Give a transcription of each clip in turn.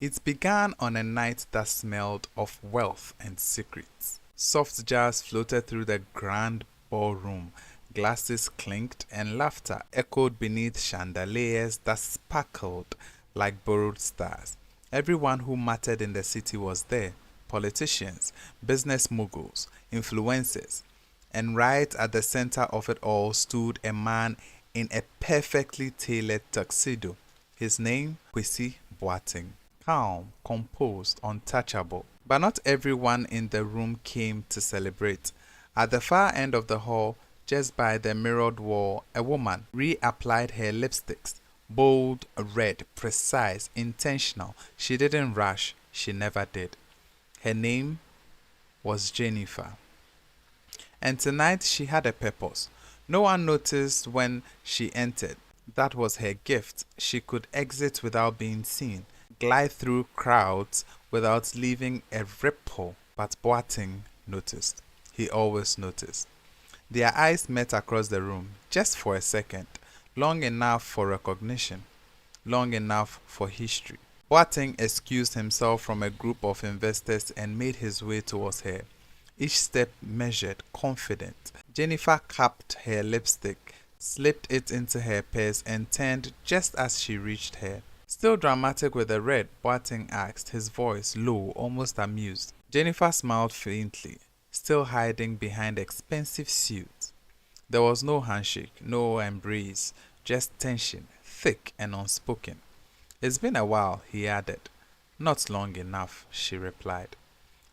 It began on a night that smelled of wealth and secrets. Soft jazz floated through the grand ballroom, glasses clinked, and laughter echoed beneath chandeliers that sparkled like borrowed stars. Everyone who mattered in the city was there: politicians, business moguls, influencers. And right at the center of it all stood a man in a perfectly tailored tuxedo. His name, Kwesi Boateng. Calm, composed, untouchable. But not everyone in the room came to celebrate. At the far end of the hall, just by the mirrored wall, a woman reapplied her lipsticks. Bold, red, precise, intentional. She didn't rush. She never did. Her name was Jennifer. And tonight she had a purpose. No one noticed when she entered. That was her gift. She could exit without being seen, glide through crowds without leaving a ripple. But Boateng noticed. He always noticed. Their eyes met across the room, just for a second, long enough for recognition, long enough for history. Boateng excused himself from a group of investors and made his way towards her, each step measured, confident. Jennifer capped her lipstick, slipped it into her purse, and turned just as she reached her. Still dramatic with the red, Boateng asked, his voice low, almost amused. Jennifer smiled faintly, still hiding behind expensive suits. There was no handshake, no embrace, just tension, thick and unspoken. It's been a while, he added. Not long enough, she replied.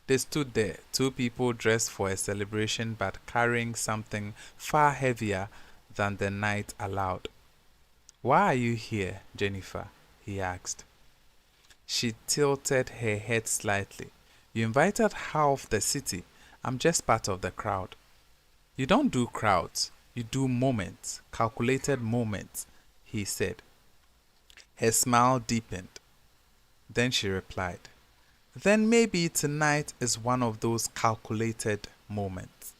They stood there, two people dressed for a celebration but carrying something far heavier than the night allowed. Why are you here, Jennifer? He asked. She tilted her head slightly. You invited half the city. I'm just part of the crowd. You don't do crowds. You do moments, calculated moments, he said. Her smile deepened. Then she replied, then maybe tonight is one of those calculated moments.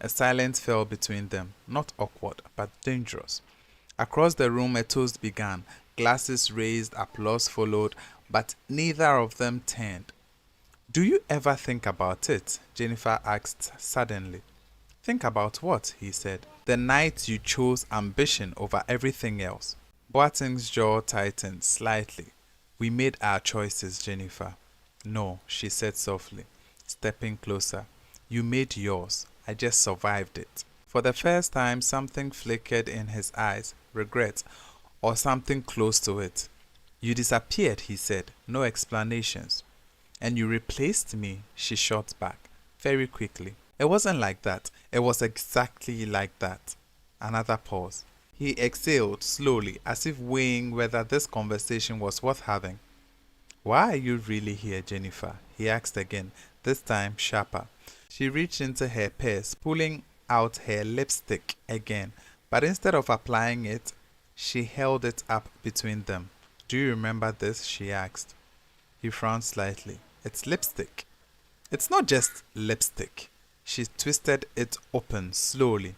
A silence fell between them, not awkward, but dangerous. Across the room a toast began, glasses raised, applause followed, but neither of them turned. Do you ever think about it? Jennifer asked suddenly. Think about what? He said. The night you chose ambition over everything else. Boateng's jaw tightened slightly. We made our choices, Jennifer. No, she said softly, stepping closer. You made yours. I just survived it. For the first time, something flickered in his eyes, regret, or something close to it. You disappeared, he said, no explanations. And you replaced me, she shot back, very quickly. It wasn't like that. It was exactly like that. Another pause. He exhaled slowly, as if weighing whether this conversation was worth having. Why are you really here, Jennifer? He asked again, this time sharper. She reached into her purse, pulling out her lipstick again, but instead of applying it, she held it up between them. Do you remember this? She asked. He frowned slightly. It's lipstick. It's not just lipstick. She twisted it open slowly.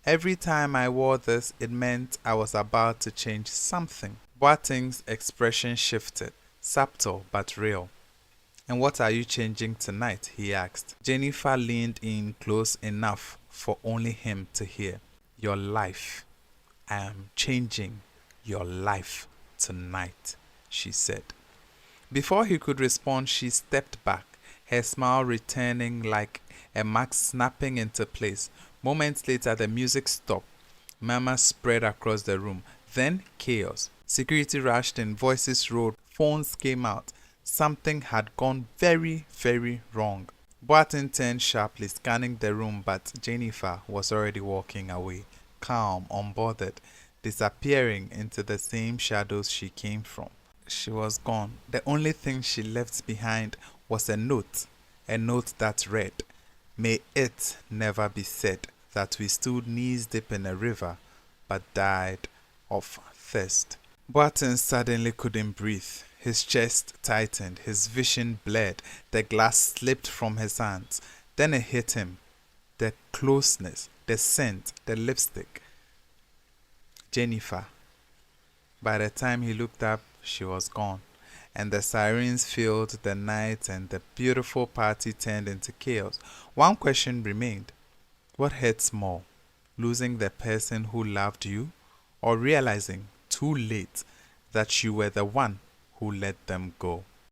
Every time I wore this, it meant I was about to change something. Boateng's expression shifted, subtle but real. And what are you changing tonight? He asked. Jennifer leaned in close enough for only him to hear. Your life. I am changing your life tonight, she said. Before he could respond, she stepped back, her smile returning like a mask snapping into place. Moments later, the music stopped. Murmurs spread across the room. Then chaos. Security rushed in, voices roared, phones came out. Something had gone very, very wrong. Boateng turned sharply, scanning the room, but Jennifer was already walking away, calm, unbothered, disappearing into the same shadows she came from. She was gone. The only thing she left behind was a note that read, May it never be said that we stood knees deep in a river, but died of thirst. Boateng suddenly couldn't breathe. His chest tightened, his vision blurred, the glass slipped from his hands. Then it hit him. The closeness, the scent, the lipstick. Jennifer. By the time he looked up, she was gone. and the sirens filled the night, and the beautiful party turned into chaos. One question remained: what hurts more, losing the person who loved you, or realizing too late that you were the one who let them go?